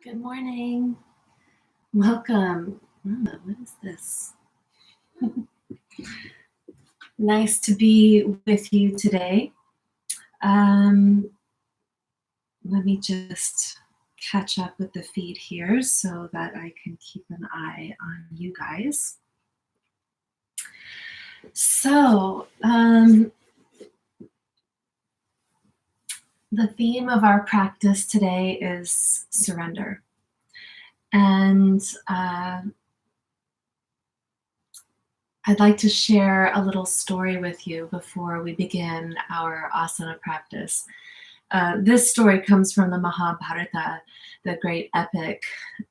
Good morning. Welcome. What is this? Nice to be with you today. Let me just catch up with the feed here so that I can keep an eye on you guys. So, the theme of our practice today is surrender. And I'd like to share a little story with you before we begin our asana practice. This story comes from the Mahabharata, the great epic,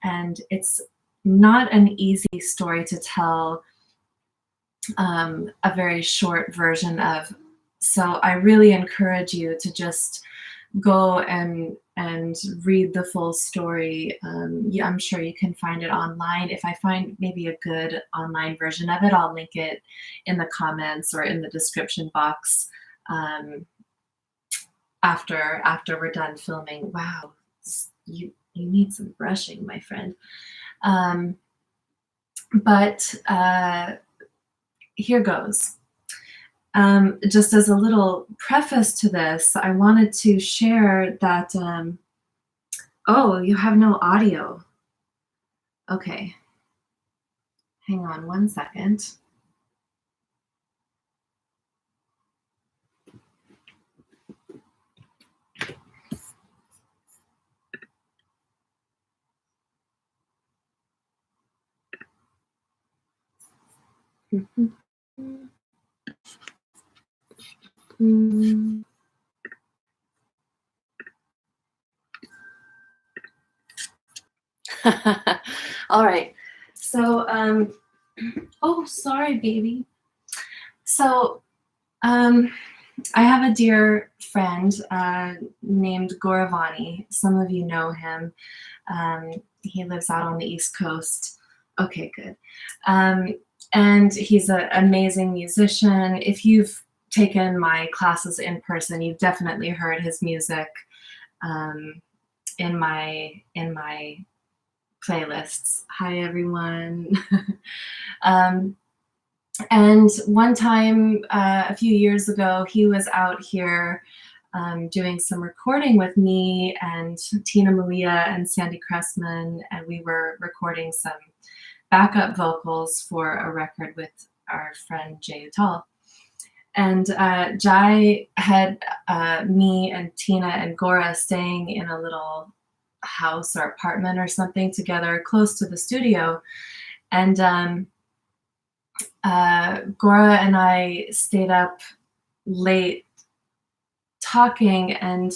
and it's not an easy story to tell a very short version of. So I really encourage you to just go and read the full story. I'm sure you can find it online. If I find maybe a good online version of it, I'll link it in the comments or in the description box after we're done filming. Wow, you need some brushing, my friend. But here goes. Just as a little preface to this, I wanted to share that, oh, you have no audio. Okay. Hang on one second. All right. So, oh, sorry, baby. So, I have a dear friend named Gauravani. Some of you know him. He lives out on the East Coast. Okay, good. And he's an amazing musician. If you've taken my classes in person, you've definitely heard his music in my playlists. Hi, everyone. And one time, a few years ago, he was out here doing some recording with me and Tina Malia and Sandy Cressman, and we were recording some backup vocals for a record with our friend Jay Utal. And Jai had me and Tina and Gora staying in a little house or apartment or something together close to the studio. And Gora and I stayed up late talking, and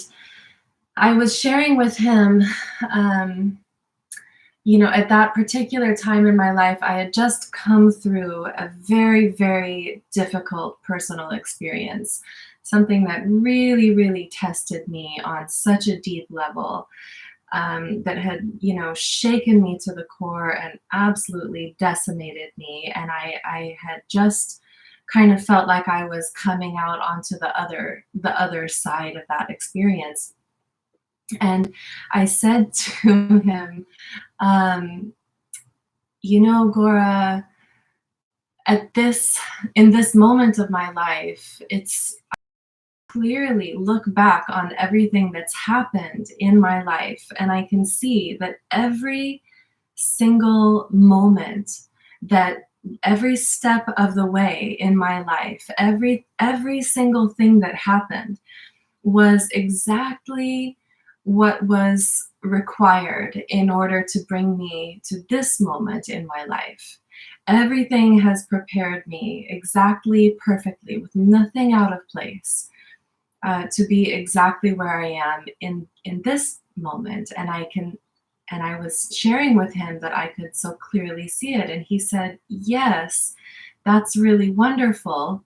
I was sharing with him, at that particular time in my life, I had just come through a very, very difficult personal experience, something that really, really tested me on such a deep level, that had, shaken me to the core and absolutely decimated me. And I had just kind of felt like I was coming out onto the other side of that experience. And I said to him, Gora, in this moment of my life, it's clearly look back on everything that's happened in my life, and I can see that every single moment, that every step of the way in my life, every single thing that happened was exactly what was required in order to bring me to this moment in my life. Everything has prepared me exactly perfectly, with nothing out of place, to be exactly where I am in this moment. And I was sharing with him that I could so clearly see it. And he said, yes, that's really wonderful.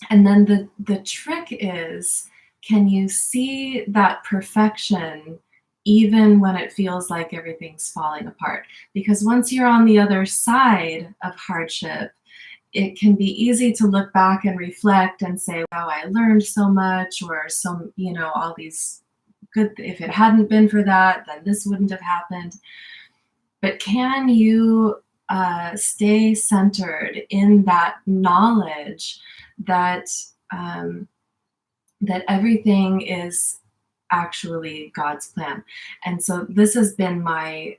And then the trick is, can you see that perfection even when it feels like everything's falling apart? Because once you're on the other side of hardship, it can be easy to look back and reflect and say, wow, I learned so much, or all these good, if it hadn't been for that, then this wouldn't have happened. But can you stay centered in that knowledge that that everything is actually God's plan? And so this has been my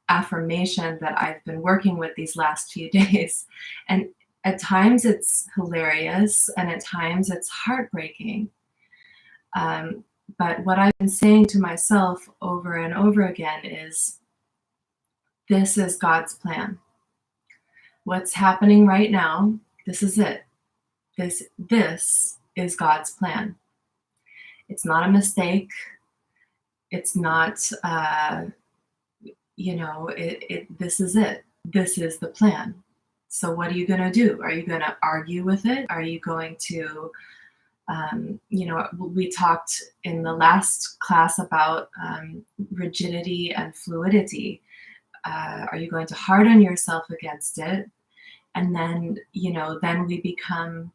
affirmation that I've been working with these last few days. And at times it's hilarious, and at times it's heartbreaking. But what I've been saying to myself over and over again is, this is God's plan. What's happening right now, this is it. This is God's plan. It's not a mistake. It's not, this is it. This is the plan. So what are you going to do? Are you going to argue with it? Are you going to, we talked in the last class about rigidity and fluidity. Are you going to harden yourself against it? And then, then we become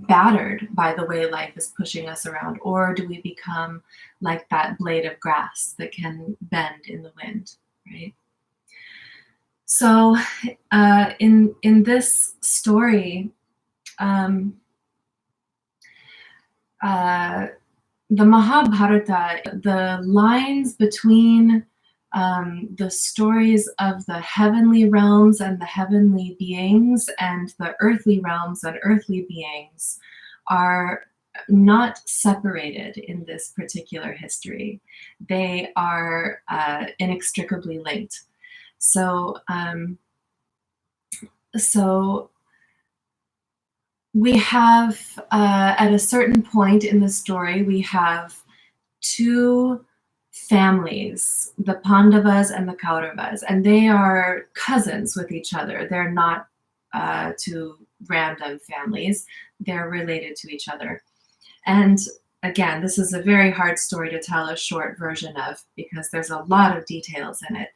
battered by the way life is pushing us around? Or do we become like that blade of grass that can bend in the wind, right? So in this story, the Mahabharata, the lines between the stories of the heavenly realms and the heavenly beings and the earthly realms and earthly beings are not separated in this particular history. They are inextricably linked. So we have, at a certain point in the story, we have two families, the Pandavas and the Kauravas, and they are cousins with each other. They're not two random families. They're related to each other. And again, this is a very hard story to tell a short version of, because there's a lot of details in it.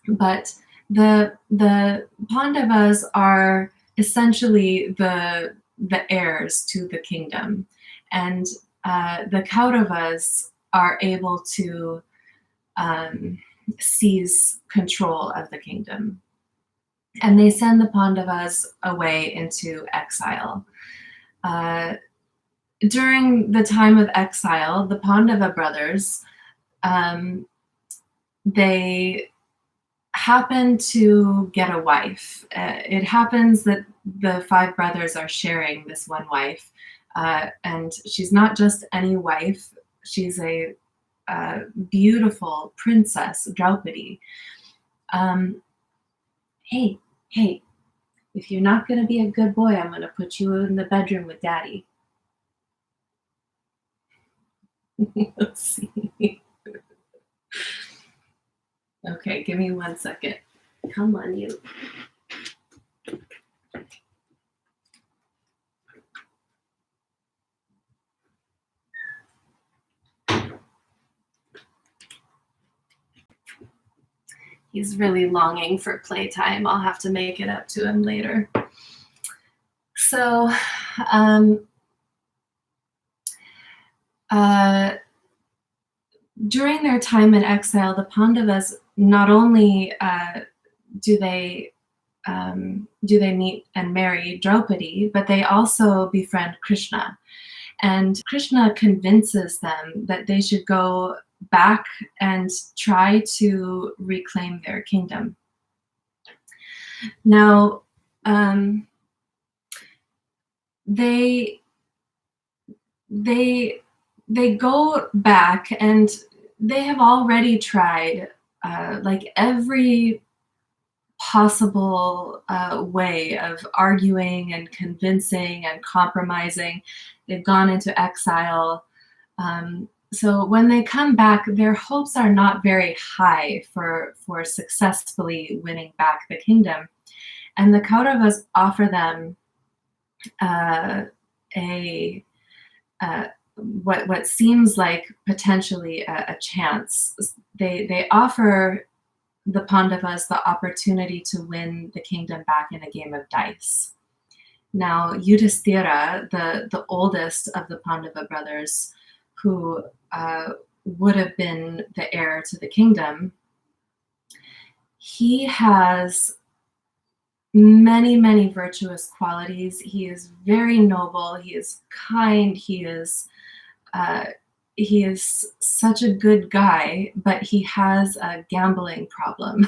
But the Pandavas are essentially the heirs to the kingdom, and the Kauravas are able to seize control of the kingdom. And they send the Pandavas away into exile. During the time of exile, the Pandava brothers, they happen to get a wife. It happens that the five brothers are sharing this one wife, and she's not just any wife. She's a beautiful princess, Draupadi. Hey, if you're not going to be a good boy, I'm going to put you in the bedroom with Daddy. Let's see. Okay, give me 1 second. Come on, you. He's really longing for playtime. I'll have to make it up to him later. So, during their time in exile, the Pandavas not only do they meet and marry Draupadi, but they also befriend Krishna. And Krishna convinces them that they should go back and try to reclaim their kingdom. Now, they go back, and they have already tried like every possible way of arguing and convincing and compromising. They've gone into exile. So when they come back, their hopes are not very high for successfully winning back the kingdom. And the Kauravas offer them what seems like potentially a chance. They offer the Pandavas the opportunity to win the kingdom back in a game of dice. Now, Yudhisthira, the oldest of the Pandava brothers, who would have been the heir to the kingdom, he has many, many virtuous qualities. He is very noble. He is kind. He is such a good guy, but he has a gambling problem.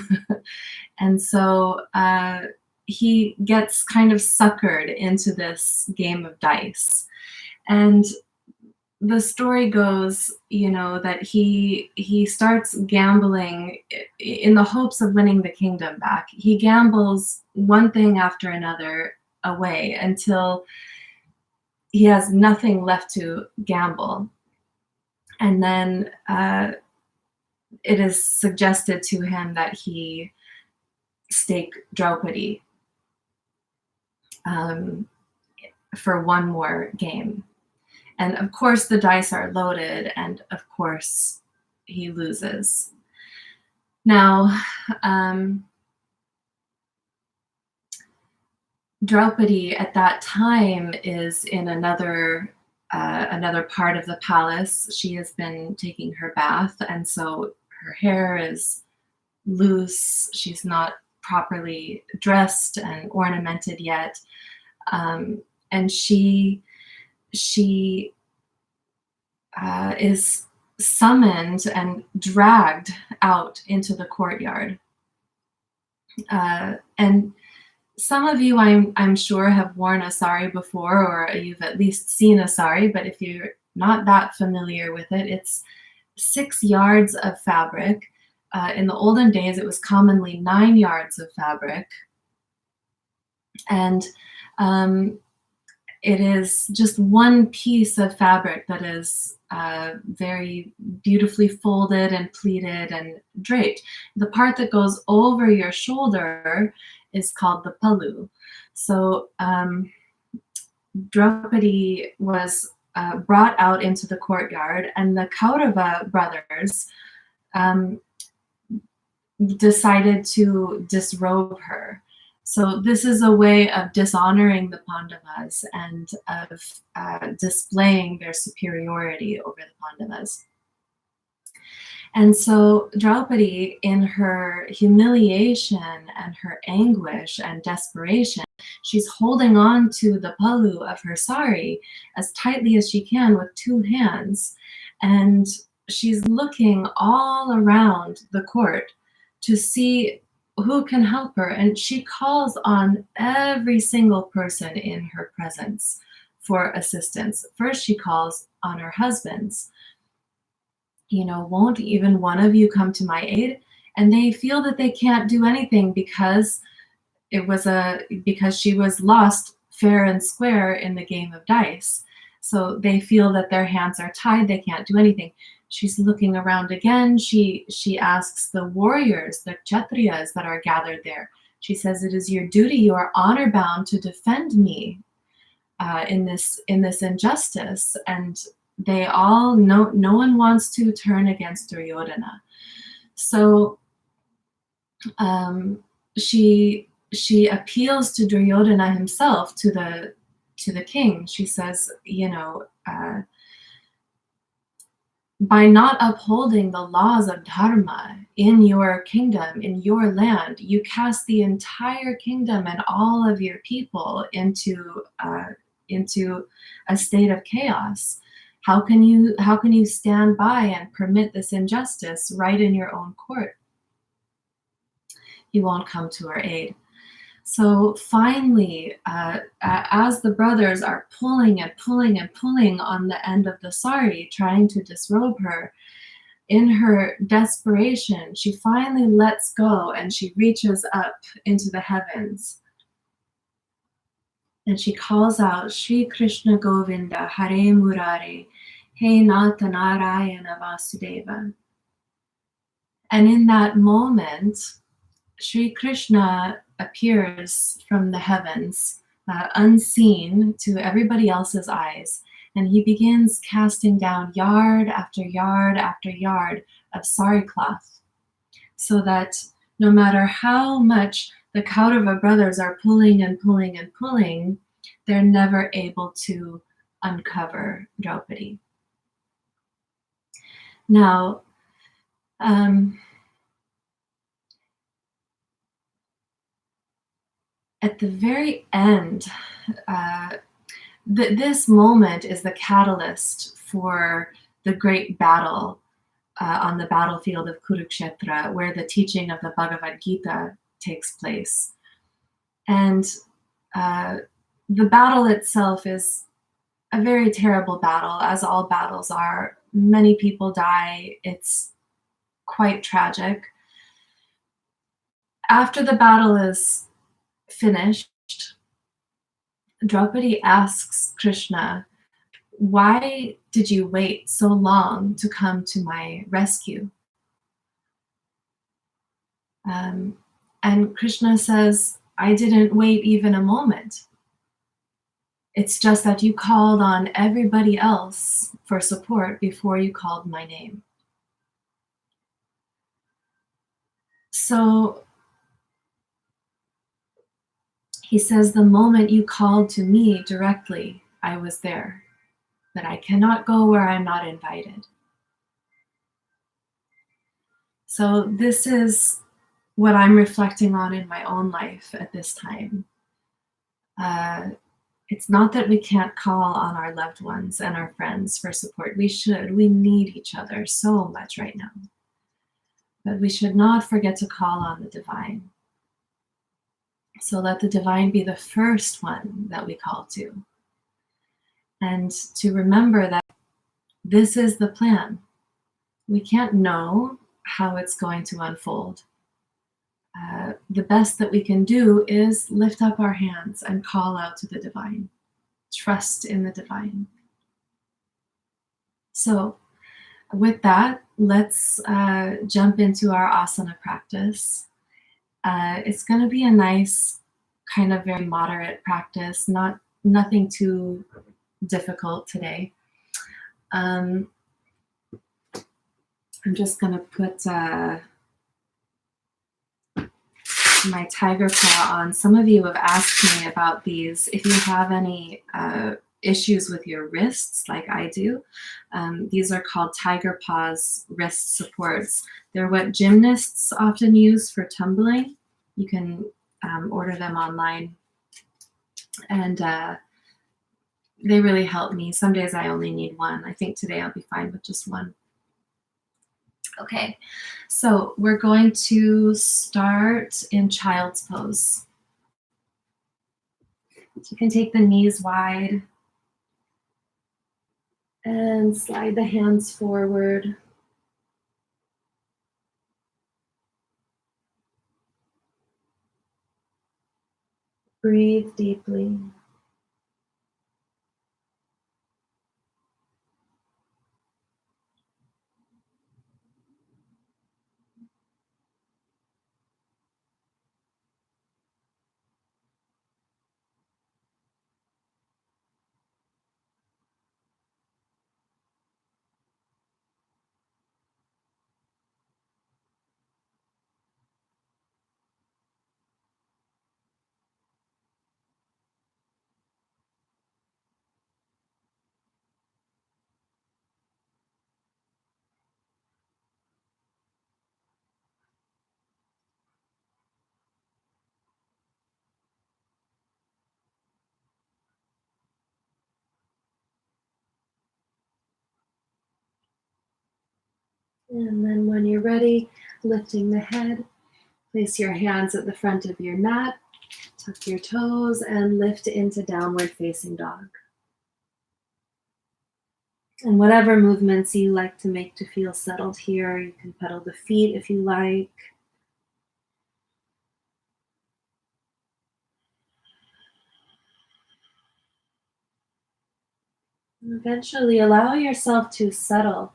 And so he gets kind of suckered into this game of dice. And the story goes, that he starts gambling in the hopes of winning the kingdom back. He gambles one thing after another away until he has nothing left to gamble. And then it is suggested to him that he stake Draupadi for one more game. And of course, the dice are loaded, and of course, he loses. Now, Draupadi at that time is in another part of the palace. She has been taking her bath, and so her hair is loose. She's not properly dressed and ornamented yet, and she is summoned and dragged out into the courtyard. And some of you, I'm sure, have worn a sari before, or you've at least seen a sari, but if you're not that familiar with it, it's 6 yards of fabric. In the olden days, it was commonly 9 yards of fabric. And it is just one piece of fabric that is very beautifully folded and pleated and draped. The part that goes over your shoulder is called the palu. So Draupadi was brought out into the courtyard, and the Kaurava brothers decided to disrobe her. So this is a way of dishonoring the Pandavas and of displaying their superiority over the Pandavas. And so Draupadi, in her humiliation and her anguish and desperation, she's holding on to the palu of her sari as tightly as she can with 2 hands. And she's looking all around the court to see who can help her. And she calls on every single person in her presence for assistance. First, she calls on her husbands. Won't even one of you come to my aid? And they feel that they can't do anything because she was lost fair and square in the game of dice. So they feel that their hands are tied. They can't do anything. She's looking around again. She asks the warriors, the Kshatriyas that are gathered there. She says, "It is your duty. You are honor bound to defend me in this injustice." And they all know, no one wants to turn against Duryodhana. So she appeals to Duryodhana himself, to the king. She says, by not upholding the laws of dharma in your kingdom, in your land, you cast the entire kingdom and all of your people into a state of chaos. How can you stand by and permit this injustice right in your own court? He won't come to her aid. So finally, as the brothers are pulling and pulling and pulling on the end of the sari, trying to disrobe her, in her desperation, she finally lets go and she reaches up into the heavens. And she calls out, "Shri Krishna Govinda, Hare Murare, He Nata Narayana Vasudeva." And in that moment, Shri Krishna appears from the heavens, unseen to everybody else's eyes, and he begins casting down yard after yard after yard of sari cloth, so that no matter how much the Kaurava brothers are pulling and pulling and pulling, they're never able to uncover Draupadi. Now, at the very end, this moment is the catalyst for the great battle on the battlefield of Kurukshetra, where the teaching of the Bhagavad Gita takes place. And the battle itself is a very terrible battle, as all battles are. Many people die. It's quite tragic. After the battle is finished, Draupadi asks Krishna, "Why did you wait so long to come to my rescue?" And Krishna says, "I didn't wait even a moment. It's just that you called on everybody else for support before you called my name." So he says, "The moment you called to me directly, I was there. But I cannot go where I'm not invited." So this is what I'm reflecting on in my own life at this time. It's not that we can't call on our loved ones and our friends for support. We should. We need each other so much right now. But we should not forget to call on the divine. So let the divine be the first one that we call to. And to remember that this is the plan. We can't know how it's going to unfold. The best that we can do is lift up our hands and call out to the divine. Trust in the divine. So with that, let's jump into our asana practice. It's going to be a nice, kind of very moderate practice, nothing too difficult today. I'm just going to put my tiger paw on. Some of you have asked me about these. If you have any issues with your wrists, like I do, these are called tiger paws wrist supports. They're what gymnasts often use for tumbling. You can order them online, and they really help me. Some days I only need one. I think today I'll be fine with just one. Okay, so we're going to start in child's pose. So you can take the knees wide and slide the hands forward. Breathe deeply. And then when you're ready, lifting the head, place your hands at the front of your mat, tuck your toes, and lift into downward facing dog. And whatever movements you like to make to feel settled here, you can pedal the feet if you like. And eventually allow yourself to settle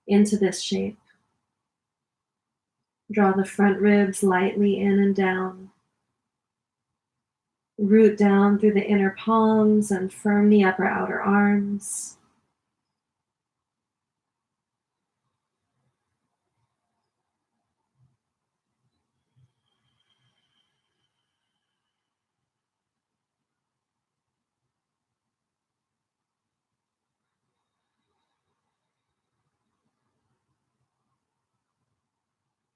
into this shape. Draw the front ribs lightly in and down. Root down through the inner palms and firm the upper outer arms.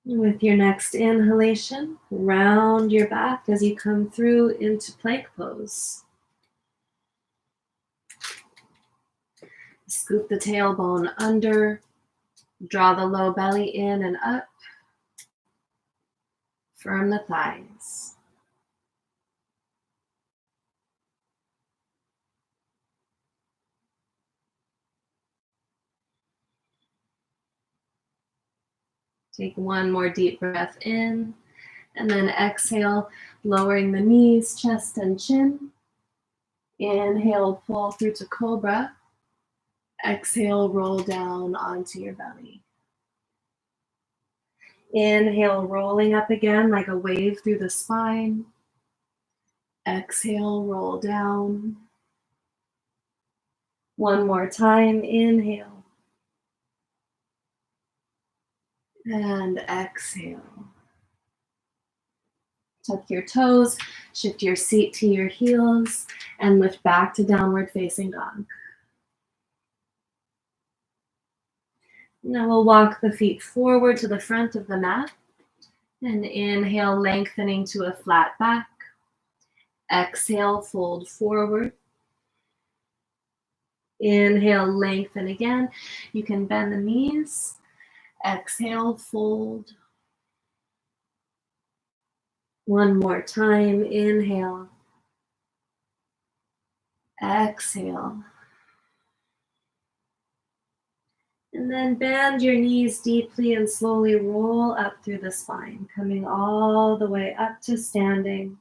With your next inhalation, round your back as you come through into plank pose. Scoop the tailbone under, draw the low belly in and up, firm the thighs. Take one more deep breath in, and then exhale, lowering the knees, chest, and chin. Inhale, pull through to Cobra. Exhale, roll down onto your belly. Inhale, rolling up again like a wave through the spine. Exhale, roll down. One more time, inhale. And exhale. Tuck your toes, shift your seat to your heels, and lift back to downward facing dog. Now we'll walk the feet forward to the front of the mat. And inhale, lengthening to a flat back. Exhale, fold forward. Inhale, lengthen again. You can bend the knees. Exhale, fold. One more time, inhale. Exhale. And then bend your knees deeply and slowly roll up through the spine, coming all the way up to standing.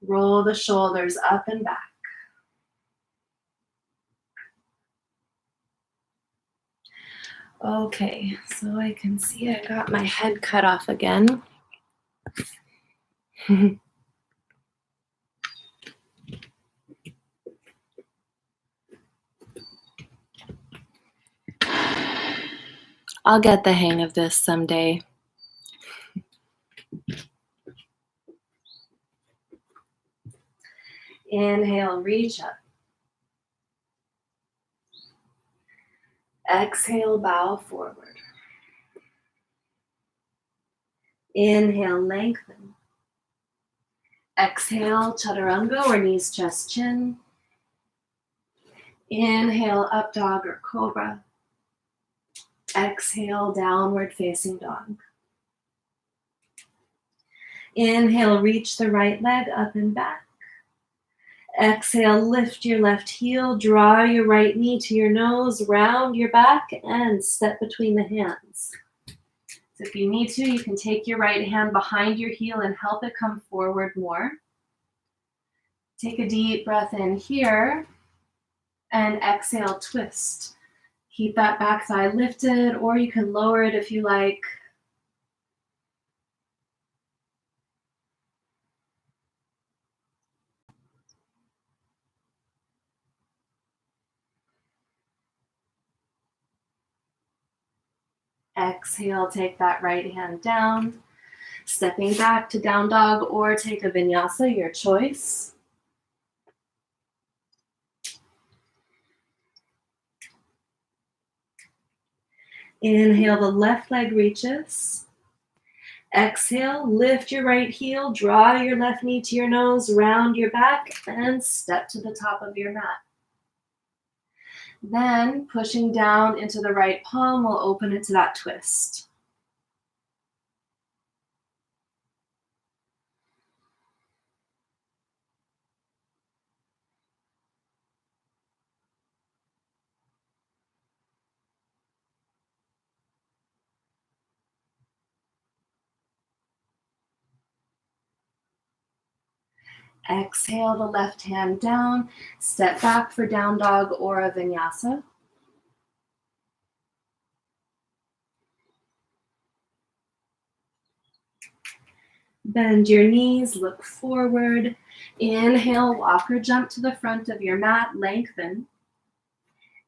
Roll the shoulders up and back. Okay, so I can see I got my head cut off again. I'll get the hang of this someday. Inhale, reach up. Exhale, bow forward. Inhale, lengthen. Exhale, chaturanga or knees, chest, chin. Inhale, up dog or cobra. Exhale, downward facing dog. Inhale, reach the right leg up and back. Exhale, lift your left heel, draw your right knee to your nose, round your back, and step between the hands. So if you need to, you can take your right hand behind your heel and help it come forward more. Take a deep breath in here, and exhale, twist. Keep that back thigh lifted, or you can lower it if you like. Exhale, take that right hand down, stepping back to down dog, or take a vinyasa, your choice. Inhale, the left leg reaches. Exhale, lift your right heel, draw your left knee to your nose, round your back, and step to the top of your mat. Then, pushing down into the right palm, we'll open it to that twist. Exhale the left hand down, step back for down dog or a vinyasa. Bend your knees, look forward. Inhale, walk or jump to the front of your mat, lengthen.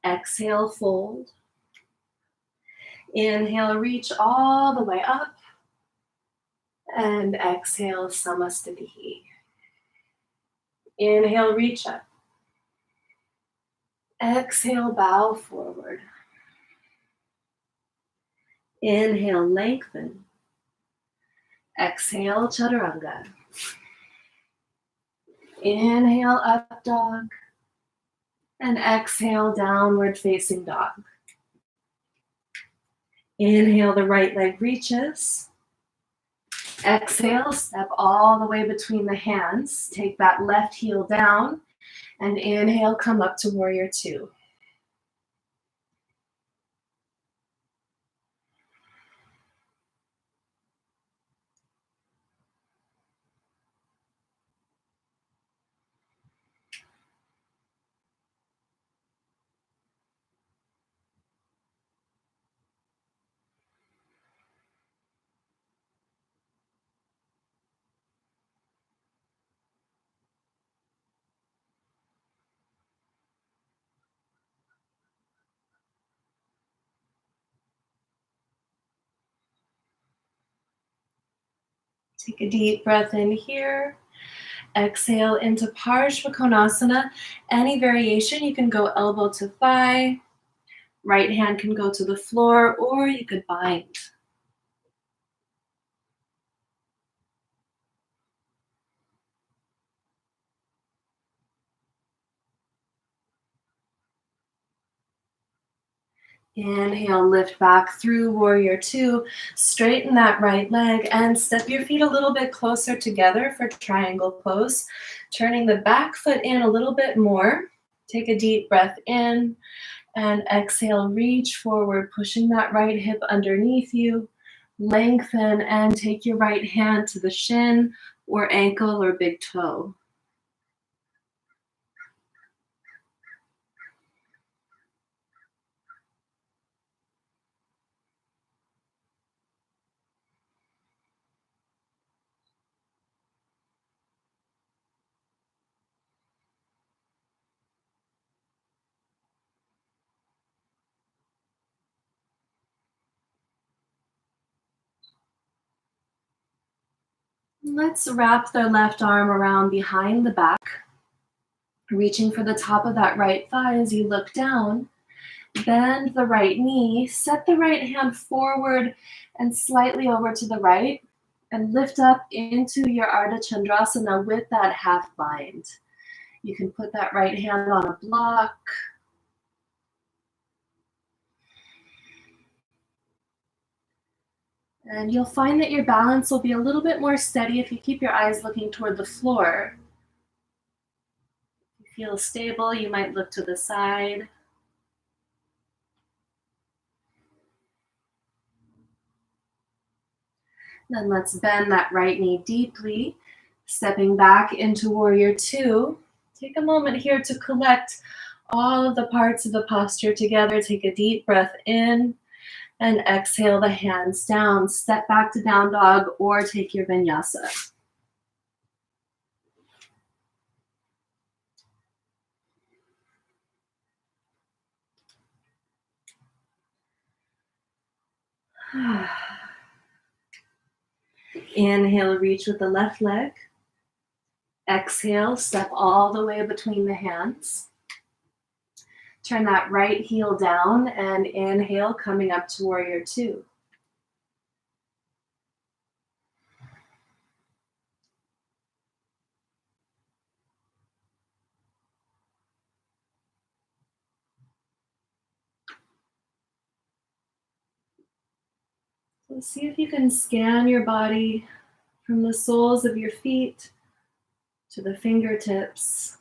Exhale, fold. Inhale, reach all the way up. And exhale, Samasthiti. Inhale, reach up. Exhale, bow forward. Inhale, lengthen. Exhale, chaturanga. Inhale, up dog. And exhale, downward facing dog. Inhale, the right leg reaches. Exhale, step all the way between the hands. Take that left heel down. And inhale, come up to warrior two. Take a deep breath in here. Exhale into Parshvakonasana. Any variation, you can go elbow to thigh. Right hand can go to the floor, or you could bind. Inhale, lift back through warrior two. Straighten that right leg and step your feet a little bit closer together for triangle pose. Turning the back foot in a little bit more. Take a deep breath in and exhale, reach forward, pushing that right hip underneath you. Lengthen and take your right hand to the shin or ankle or big toe. Let's wrap the left arm around behind the back, reaching for the top of that right thigh as you look down. Bend the right knee, set the right hand forward and slightly over to the right, and lift up into your Ardha Chandrasana with that half bind. You can put that right hand on a block. And you'll find that your balance will be a little bit more steady if you keep your eyes looking toward the floor. If you feel stable, you might look to the side. Then let's bend that right knee deeply, stepping back into warrior two. Take a moment here to collect all of the parts of the posture together. Take a deep breath in and exhale the hands down. Step back to down dog or take your vinyasa. Inhale, reach with the left leg. Exhale, step all the way between the hands. Turn that right heel down and inhale, coming up to warrior two. So see if you can scan your body from the soles of your feet to the fingertips.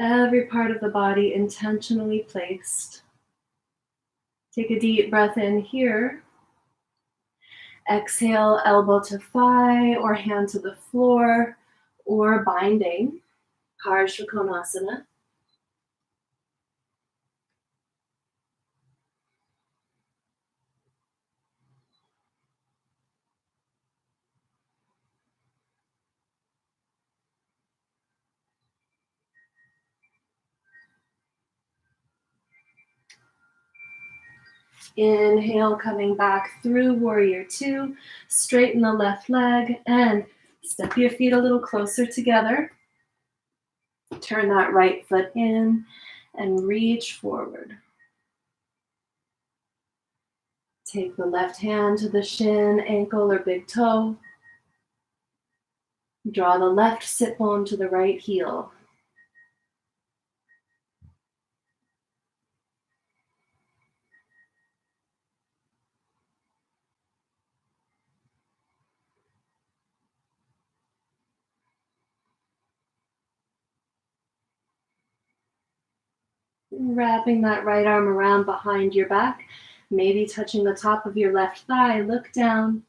Every part of the body intentionally placed. Take a deep breath in here. Exhale, elbow to thigh or hand to the floor or binding. Parshvakonasana. Inhale, coming back through warrior two. Straighten the left leg and step your feet a little closer together. Turn that right foot in and reach forward. Take the left hand to the shin, ankle, or big toe. Draw the left sit bone to the right heel. Wrapping that right arm around behind your back, maybe touching the top of your left thigh. Look down.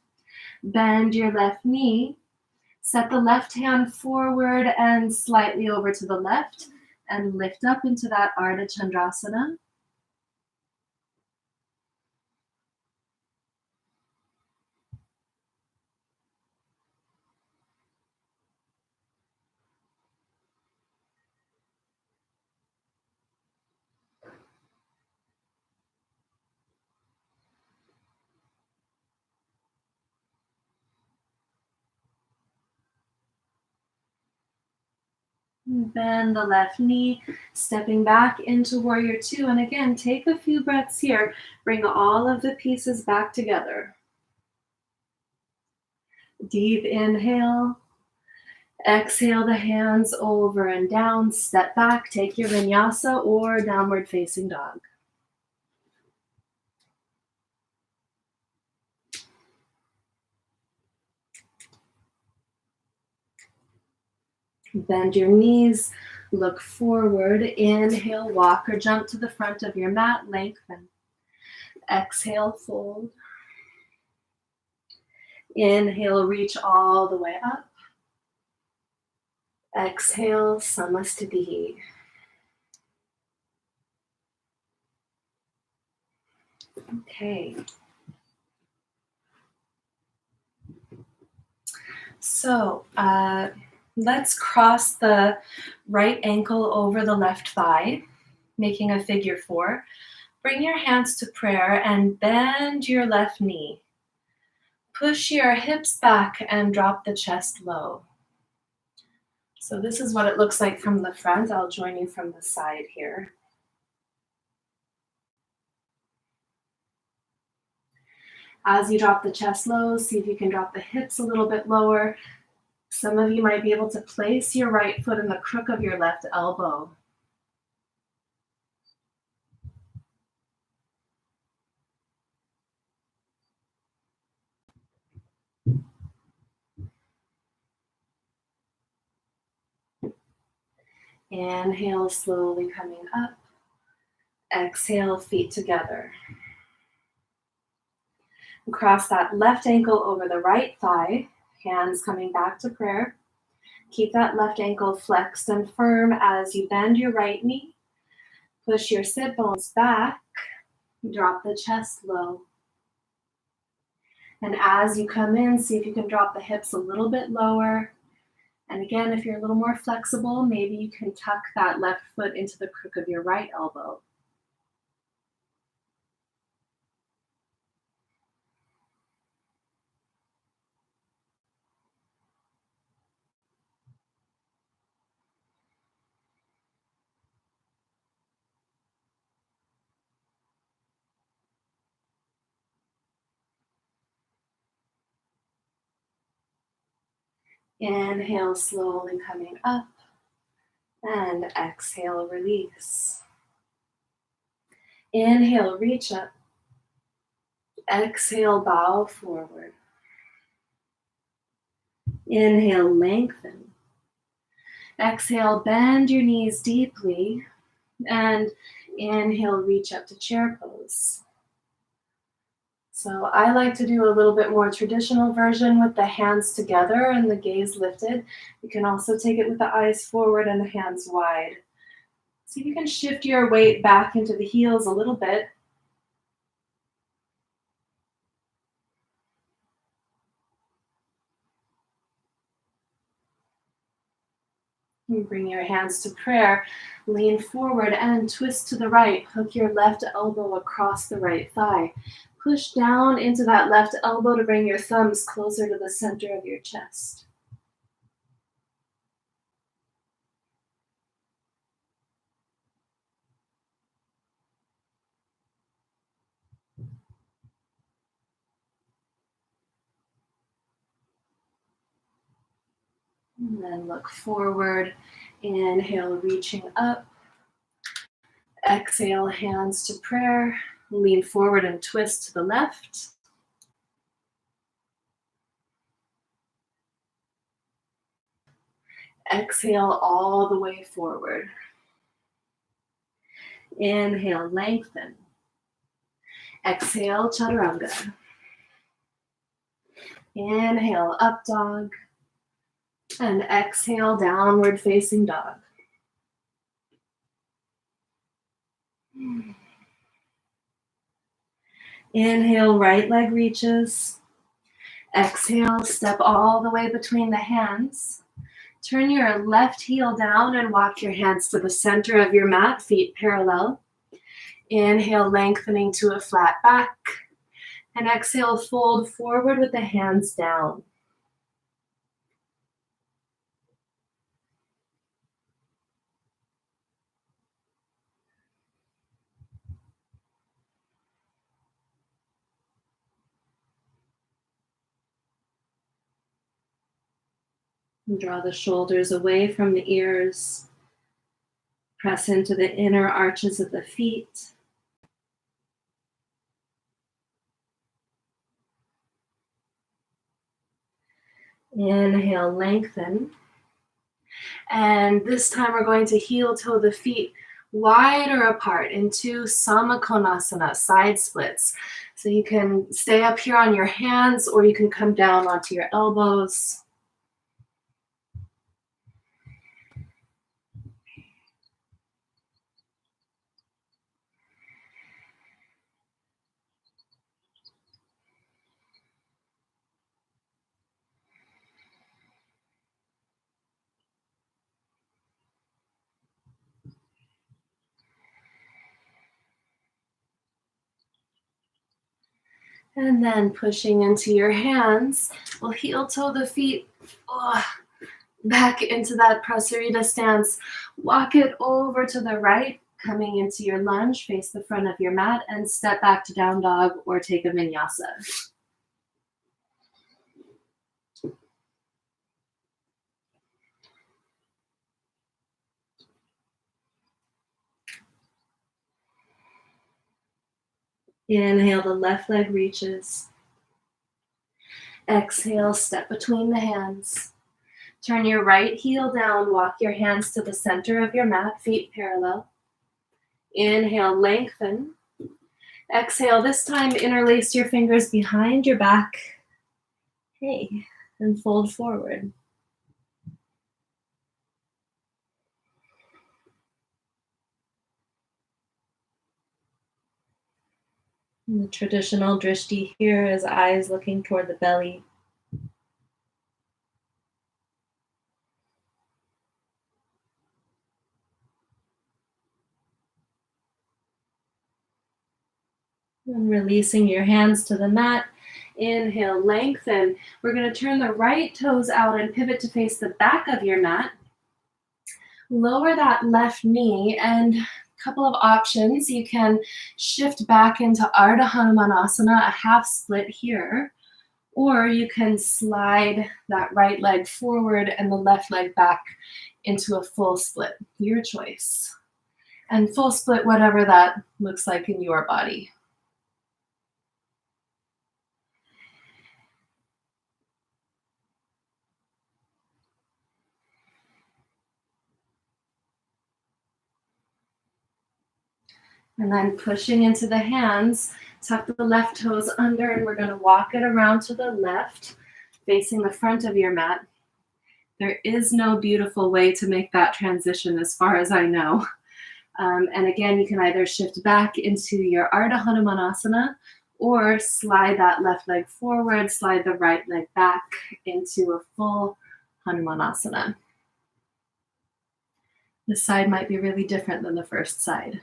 Bend your left knee. Set the left hand forward and slightly over to the left, and lift up into that Ardha Chandrasana. Bend the left knee, stepping back into Warrior Two. And again, take a few breaths here. Bring all of the pieces back together. Deep inhale. Exhale the hands over and down. Step back, take your Vinyasa or downward facing dog. Bend your knees, look forward. Inhale, walk or jump to the front of your mat, lengthen. Exhale, fold. Inhale, reach all the way up. Exhale, Samastitihi. Okay. So let's cross the right ankle over the left thigh, making a figure four. Bring your hands to prayer and bend your left knee. Push your hips back and drop the chest low. So this is what it looks like from the front. I'll join you from the side here. As you drop the chest low, see if you can drop the hips a little bit lower. Some of you might be able to place your right foot in the crook of your left elbow. Inhale, slowly coming up. Exhale, feet together. Cross that left ankle over the right thigh, hands coming back to prayer. Keep that left ankle flexed and firm as you bend your right knee. Push your sit bones back, drop the chest low. And as you come in, see if you can drop the hips a little bit lower. And again, if you're a little more flexible, maybe you can tuck that left foot into the crook of your right elbow. Inhale, slowly coming up, and exhale, release. Inhale, reach up. Exhale, bow forward. Inhale, lengthen. Exhale, bend your knees deeply, and inhale, reach up to chair pose. So I like to do a little bit more traditional version with the hands together and the gaze lifted. You can also take it with the eyes forward and the hands wide. See if you can shift your weight back into the heels a little bit. You bring your hands to prayer, lean forward and twist to the right. Hook your left elbow across the right thigh. Push down into that left elbow to bring your thumbs closer to the center of your chest. And then look forward. Inhale, reaching up. Exhale, hands to prayer. Lean forward and twist to the left. Exhale all the way forward. Inhale, lengthen. Exhale, chaturanga. Inhale, up dog. And exhale, downward facing dog. Inhale, right leg reaches. Exhale, step all the way between the hands. Turn your left heel down and walk your hands to the center of your mat, feet parallel. Inhale, lengthening to a flat back. And exhale, fold forward with the hands down. And draw the shoulders away from the ears. Press into the inner arches of the feet. Inhale, lengthen. And this time we're going to heel toe the feet wider apart into Samakonasana, side splits. So you can stay up here on your hands or you can come down onto your elbows. And then pushing into your hands, we'll heel toe the feet back into that Prasarita stance. Walk it over to the right, coming into your lunge, face the front of your mat, and step back to down dog or take a vinyasa. Inhale, the left leg reaches. Exhale, step between the hands. Turn your right heel down, walk your hands to the center of your mat, feet parallel. Inhale, lengthen. Exhale, this time interlace your fingers behind your back. Hey, and fold forward. And the traditional drishti here is eyes looking toward the belly. And releasing your hands to the mat. Inhale, lengthen. We're going to turn the right toes out and pivot to face the back of your mat. Lower that left knee, and a couple of options. You can shift back into Ardha Hanumanasana, a half split here, or you can slide that right leg forward and the left leg back into a full split. Your choice. And full split, whatever that looks like in your body. And then pushing into the hands, tuck the left toes under, and we're going to walk it around to the left, facing the front of your mat. There is no beautiful way to make that transition as far as I know. And again, you can either shift back into your Ardha Hanumanasana or slide that left leg forward, slide the right leg back into a full Hanumanasana. This side might be really different than the first side.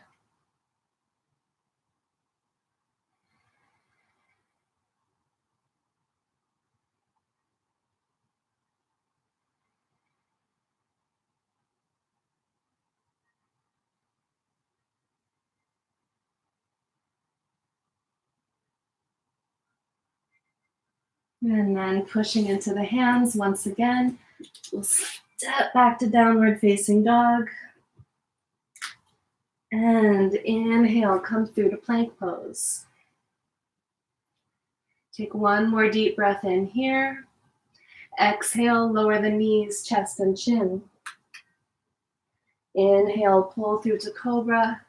And then pushing into the hands once again, We'll step back to downward facing dog. And inhale, come through to plank pose. Take one more deep breath in here. Exhale, lower the knees, chest, and chin. Inhale, pull through to Cobra.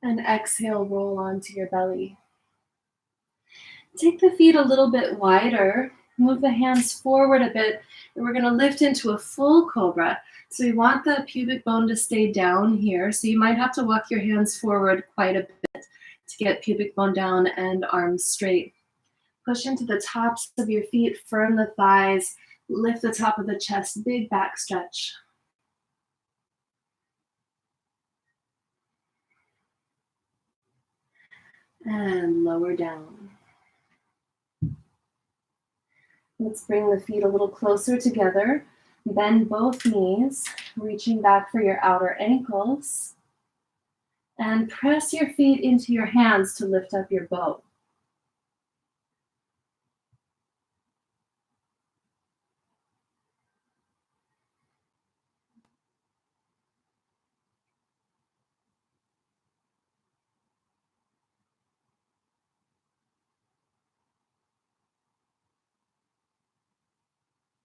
And exhale, roll onto your belly. Take the feet a little bit wider. Move the hands forward a bit. And we're going to lift into a full Cobra. So we want the pubic bone to stay down here. So you might have to walk your hands forward quite a bit to get pubic bone down and arms straight. Push into the tops of your feet, firm the thighs, lift the top of the chest, big back stretch. And lower down. Let's bring the feet a little closer together. Bend both knees, reaching back for your outer ankles. And press your feet into your hands to lift up your bow.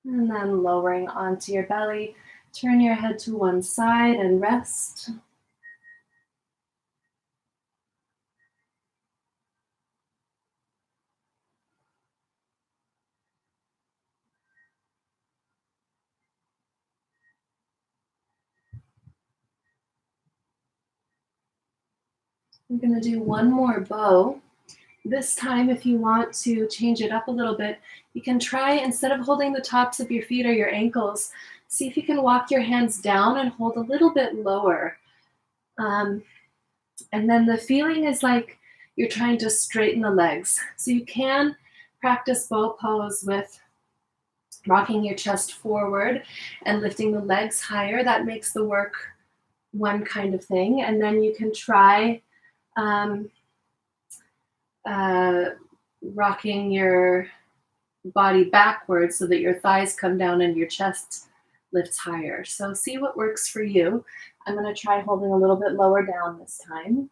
And then lowering onto your belly, turn your head to one side and rest. We're going to do one more bow. This time, if you want to change it up a little bit, you can try, instead of holding the tops of your feet or your ankles, see if you can walk your hands down and hold a little bit lower. And then the feeling is like you're trying to straighten the legs. So you can practice bow pose with rocking your chest forward and lifting the legs higher. That makes the work one kind of thing. And then you can try rocking your body backwards so that your thighs come down and your chest lifts higher. So see what works for you. I'm going to try holding a little bit lower down this time.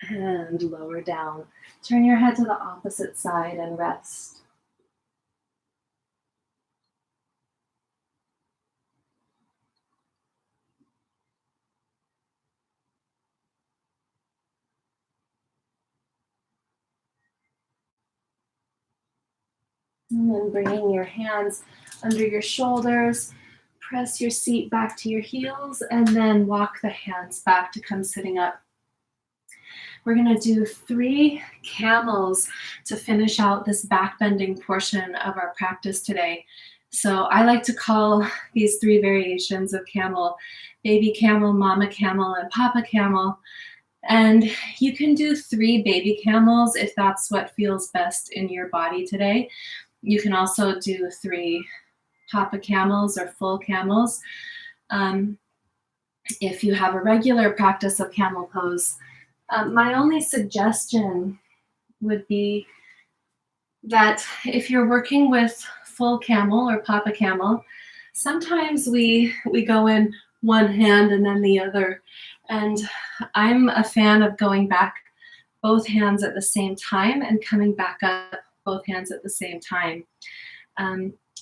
And lower down. Turn your head to the opposite side and rest. And then bringing your hands under your shoulders, press your seat back to your heels, and then walk the hands back to come sitting up. We're going to do 3 camels to finish out this back bending portion of our practice today. So I like to call these 3 variations of camel, baby camel, mama camel, and papa camel. And you can do 3 baby camels if that's what feels best in your body today. You can also do 3 papa camels or full camels. If you have a regular practice of camel pose, my only suggestion would be that if you're working with full camel or papa camel, sometimes we go in one hand and then the other. And I'm a fan of going back both hands at the same time and coming back up both hands at the same time.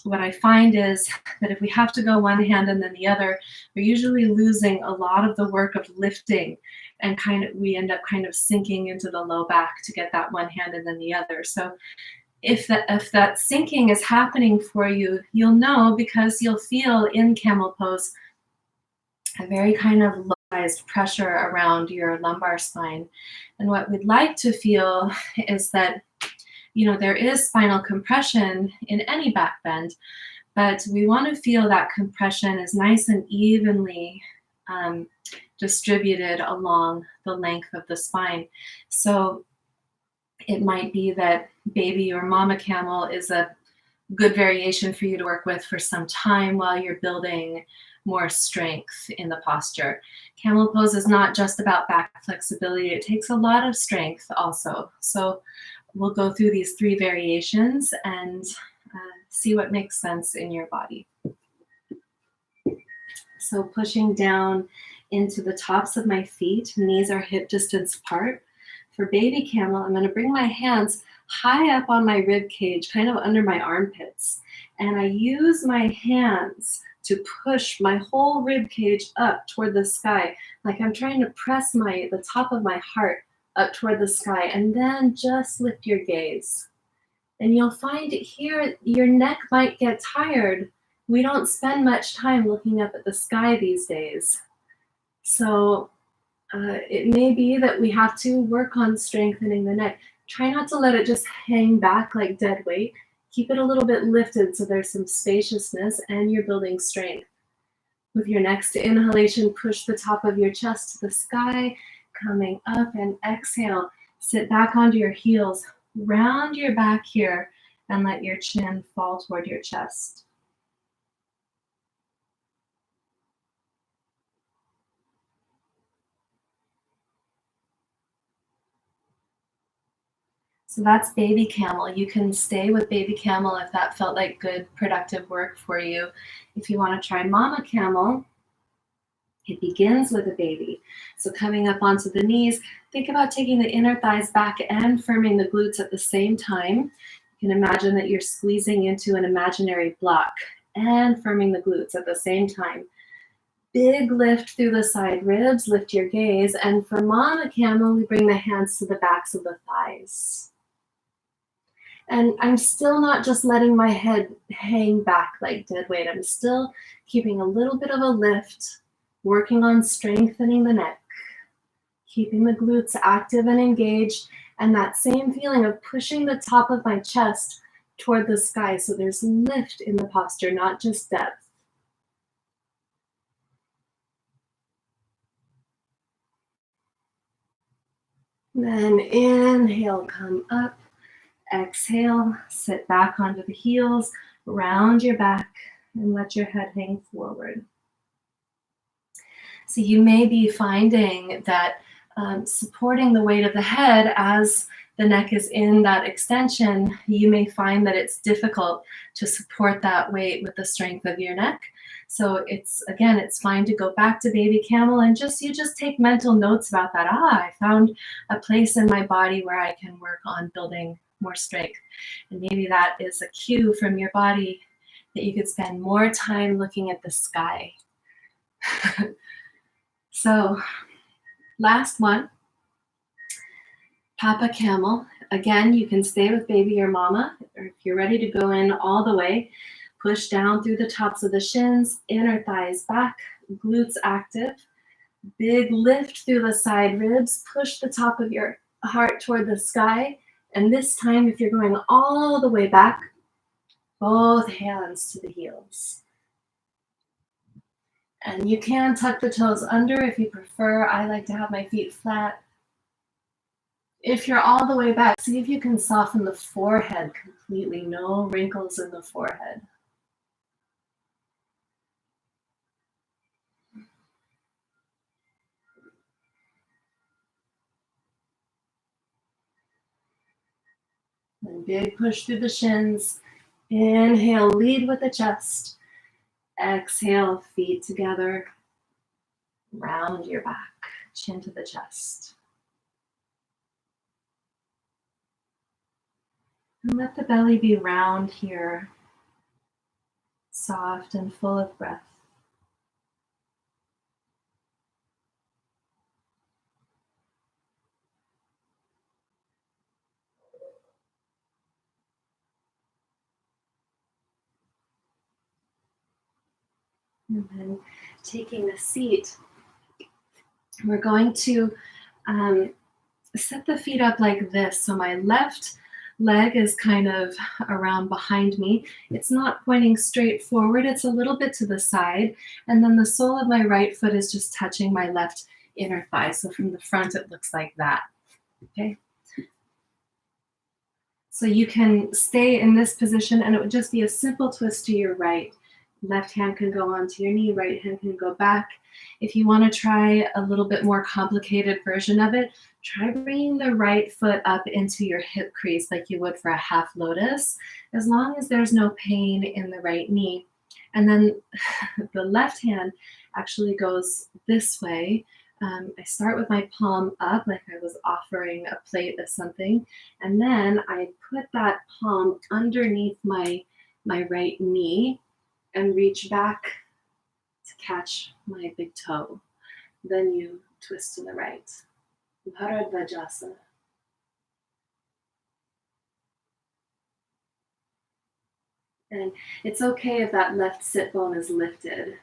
What I find is that if we have to go one hand and then the other, we're usually losing a lot of the work of lifting, and we end up kind of sinking into the low back to get that one hand and then the other. So if that sinking is happening for you, you'll know, because you'll feel in camel pose a very kind of localized pressure around your lumbar spine. And what we'd like to feel is that, there is spinal compression in any back bend, but we want to feel that compression is nice and evenly distributed along the length of the spine. So it might be that baby or mama camel is a good variation for you to work with for some time while you're building more strength in the posture. Camel pose is not just about back flexibility. It takes a lot of strength also. So we'll go through these 3 variations and see what makes sense in your body. So pushing down into the tops of my feet, knees are hip distance apart. For baby camel, I'm going to bring my hands high up on my rib cage, kind of under my armpits. And I use my hands to push my whole rib cage up toward the sky, like I'm trying to press the top of my heart up toward the sky. And then just lift your gaze. And you'll find here your neck might get tired. We don't spend much time looking up at the sky these days. So it may be that we have to work on strengthening the neck. Try not to let it just hang back like dead weight. Keep it a little bit lifted so there's some spaciousness and you're building strength. With your next inhalation, push the top of your chest to the sky, coming up, and exhale. Sit back onto your heels. Round your back here and let your chin fall toward your chest. So that's baby camel. You can stay with baby camel if that felt like good, productive work for you. If you want to try mama camel, it begins with a baby. So coming up onto the knees, think about taking the inner thighs back and firming the glutes at the same time. You can imagine that you're squeezing into an imaginary block and firming the glutes at the same time. Big lift through the side ribs, lift your gaze. And for mama camel, we bring the hands to the backs of the thighs. And I'm still not just letting my head hang back like dead weight. I'm still keeping a little bit of a lift, working on strengthening the neck, keeping the glutes active and engaged, and that same feeling of pushing the top of my chest toward the sky. So there's lift in the posture, not just depth. Then inhale, come up. Exhale, sit back onto the heels, round your back, and let your head hang forward. So you may be finding that supporting the weight of the head as the neck is in that extension, you may find that it's difficult to support that weight with the strength of your neck. So it's fine to go back to baby camel and you just take mental notes about that. I found a place in my body where I can work on building more strength. And maybe that is a cue from your body that you could spend more time looking at the sky. So last one, Papa Camel. Again, you can stay with baby or mama, or if you're ready to go in all the way, push down through the tops of the shins, inner thighs back, glutes active, big lift through the side ribs, push the top of your heart toward the sky. And this time, if you're going all the way back, both hands to the heels. And you can tuck the toes under if you prefer. I like to have my feet flat. If you're all the way back, see if you can soften the forehead completely. No wrinkles in the forehead. And big push through the shins. Inhale, lead with the chest. Exhale, feet together. Round your back, chin to the chest. And let the belly be round here, soft and full of breath. And then taking the seat, we're going to set the feet up like this. So my left leg is kind of around behind me. It's not pointing straight forward. It's a little bit to the side. And then the sole of my right foot is just touching my left inner thigh. So from the front, it looks like that. Okay. So you can stay in this position and it would just be a simple twist to your right. Left hand can go onto your knee, right hand can go back. If you want to try a little bit more complicated version of it, try bringing the right foot up into your hip crease like you would for a half lotus, as long as there's no pain in the right knee. And then the left hand actually goes this way. I start with my palm up like I was offering a plate of something, and then I put that palm underneath my right knee and reach back to catch my big toe. Then you twist to the right. Bharadvajasana. And it's okay if that left sit bone is lifted.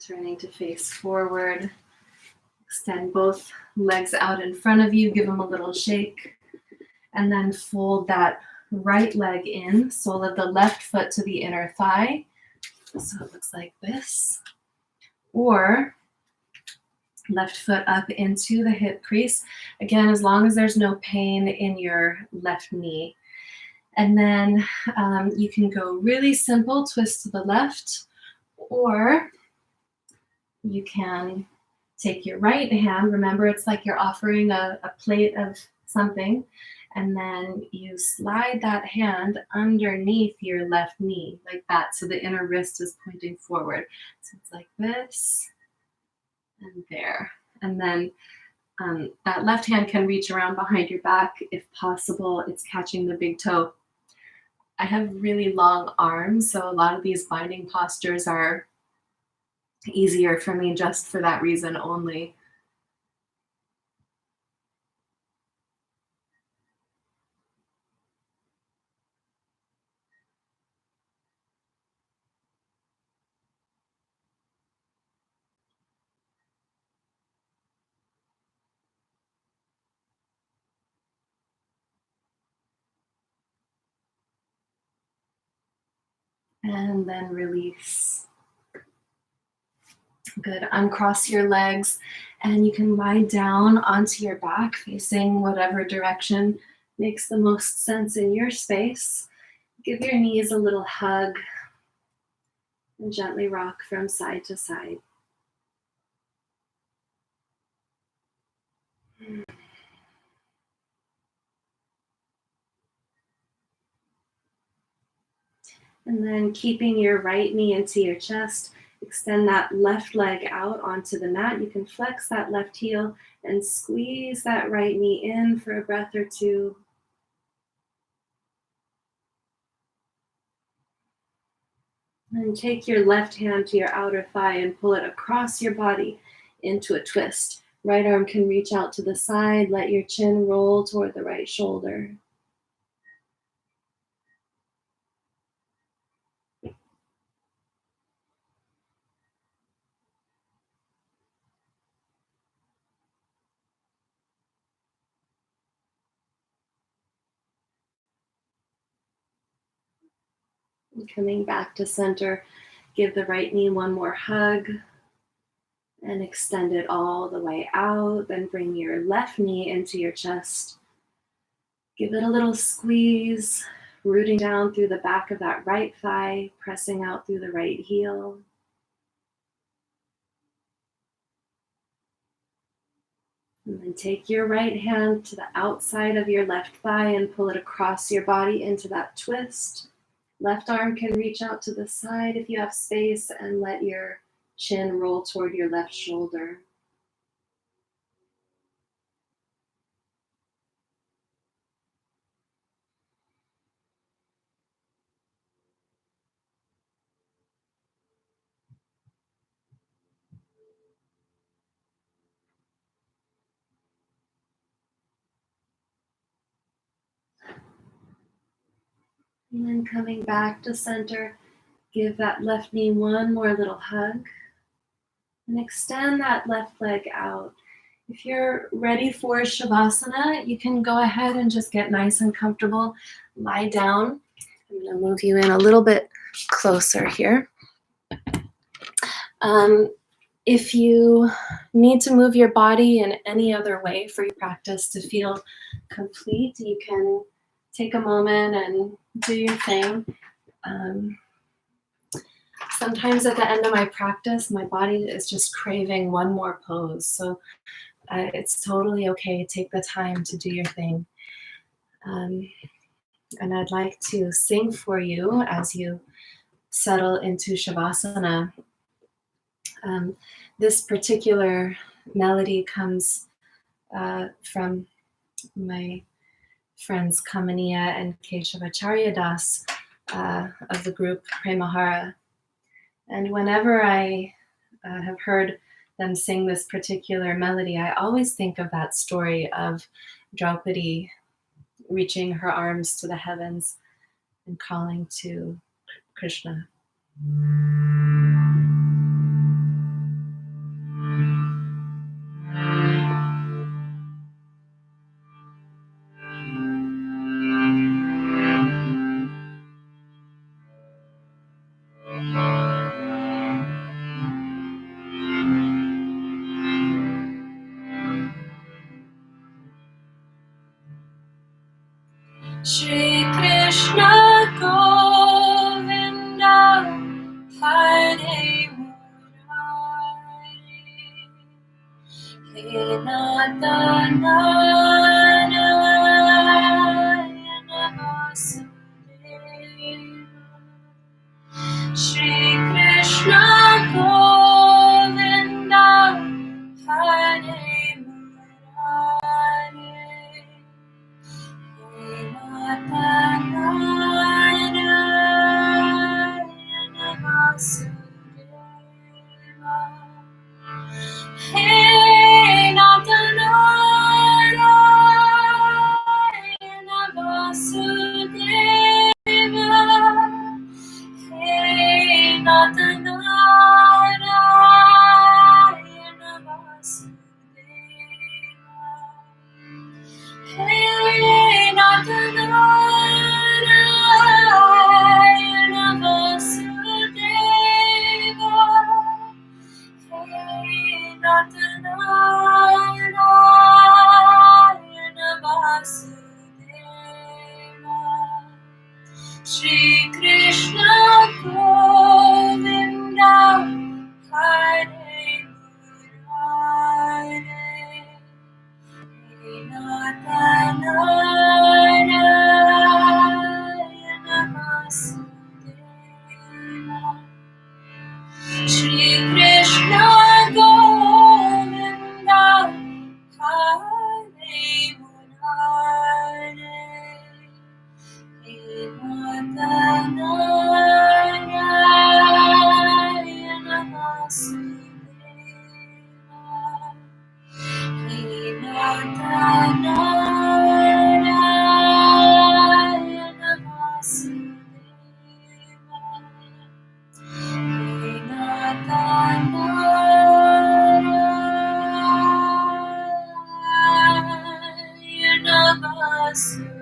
Turning to face forward. Extend both legs out in front of you, give them a little shake, and then fold that right leg in, sole of the left foot to the inner thigh. So it looks like this. Or left foot up into the hip crease. Again, as long as there's no pain in your left knee. And then you can go really simple, twist to the left, or you can take your right hand. Remember, it's like you're offering a plate of something, and then you slide that hand underneath your left knee like that, so the inner wrist is pointing forward. So it's like this and there. And then that left hand can reach around behind your back if possible. It's catching the big toe. I have really long arms, so a lot of these binding postures are easier for me just for that reason only. And then release. Good. Uncross your legs, and you can lie down onto your back facing whatever direction makes the most sense in your space. Give your knees a little hug and gently rock from side to side. And then keeping your right knee into your chest, extend that left leg out onto the mat. You can flex that left heel and squeeze that right knee in for a breath or two. And take your left hand to your outer thigh and pull it across your body into a twist. Right arm can reach out to the side. Let your chin roll toward the right shoulder. And coming back to center, give the right knee one more hug and extend it all the way out. Then bring your left knee into your chest. Give it a little squeeze, rooting down through the back of that right thigh, pressing out through the right heel. And then take your right hand to the outside of your left thigh and pull it across your body into that twist. Left arm can reach out to the side if you have space, and let your chin roll toward your left shoulder. And then coming back to center, give that left knee one more little hug and extend that left leg out. If you're ready for Shavasana, you can go ahead and just get nice and comfortable. Lie down I'm going to move you in a little bit closer here. If you need to move your body in any other way for your practice to feel complete, you can take a moment and do your thing. Sometimes at the end of my practice, my body is just craving one more pose. So it's totally okay. Take the time to do your thing. And I'd like to sing for you as you settle into Shavasana. This particular melody comes from my friends Kamaniya and Keshavacharya Das of the group Premahara. And whenever I have heard them sing this particular melody, I always think of that story of Draupadi reaching her arms to the heavens and calling to Krishna. Shri Krishna Govinda Hare Murari He Nata Narayana Vasudeva Shri Krishna Govinda Hare Murari Hey, Natanarayana Vasudeva. Hey, Natanarayana Vasudeva. Hey, Natanarayana Vasudeva. Hey, Natanarayana Vasudeva. Shri Krishna Govinda Hare Murari Natanarayana Vasudeva Shri Krishna Govinda Hare Murari Natanarayana Vasudeva Natanarayana Vasudeva Natanarayana Vasudeva.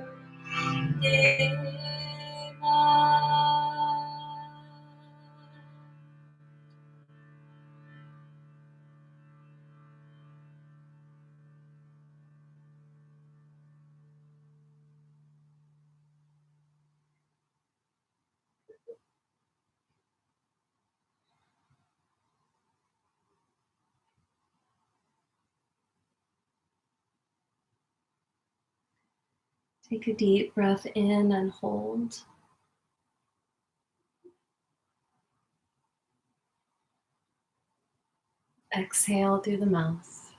Take a deep breath in and hold. Exhale through the mouth.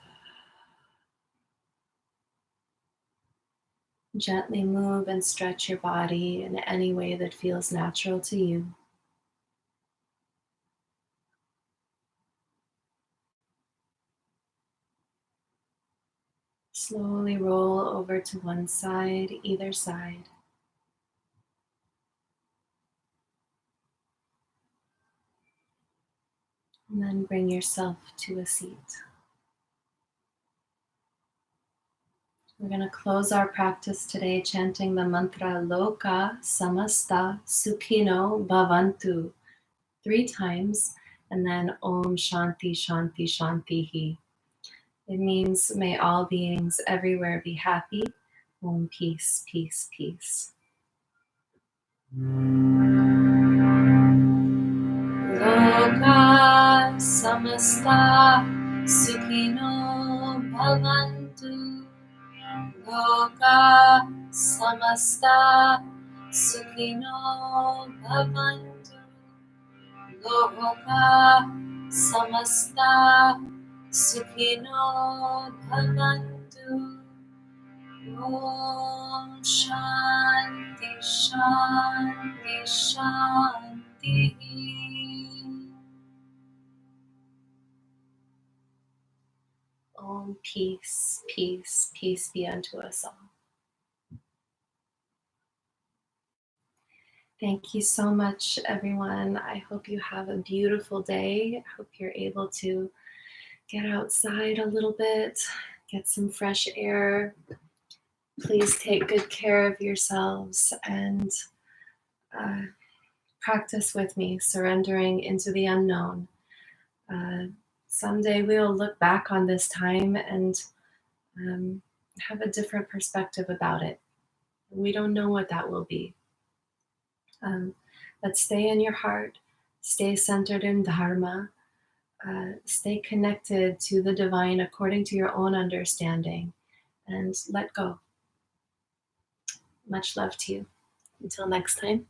Gently move and stretch your body in any way that feels natural to you. Slowly roll over to one side, either side. And then bring yourself to a seat. We're going to close our practice today chanting the mantra Loka Samasta Sukhino Bhavantu 3 times, and then Om Shanti Shanti Shantihi. It means may all beings everywhere be happy. Om peace, peace, peace. Loka Samasta Sukhino Bhavantu. Loka Samasta Sukhino Bhavantu. Loka Samasta Sukhino Bhavantu. Om Shanti Shanti Shanti. Om peace, peace, peace be unto us all. Thank you so much, everyone. I hope you have a beautiful day. I hope you're able to get outside a little bit, get some fresh air. Please take good care of yourselves and practice with me, surrendering into the unknown. Someday we'll look back on this time and have a different perspective about it. We don't know what that will be. But stay in your heart, stay centered in Dharma, stay connected to the divine according to your own understanding, and let go. Much love to you. Until next time.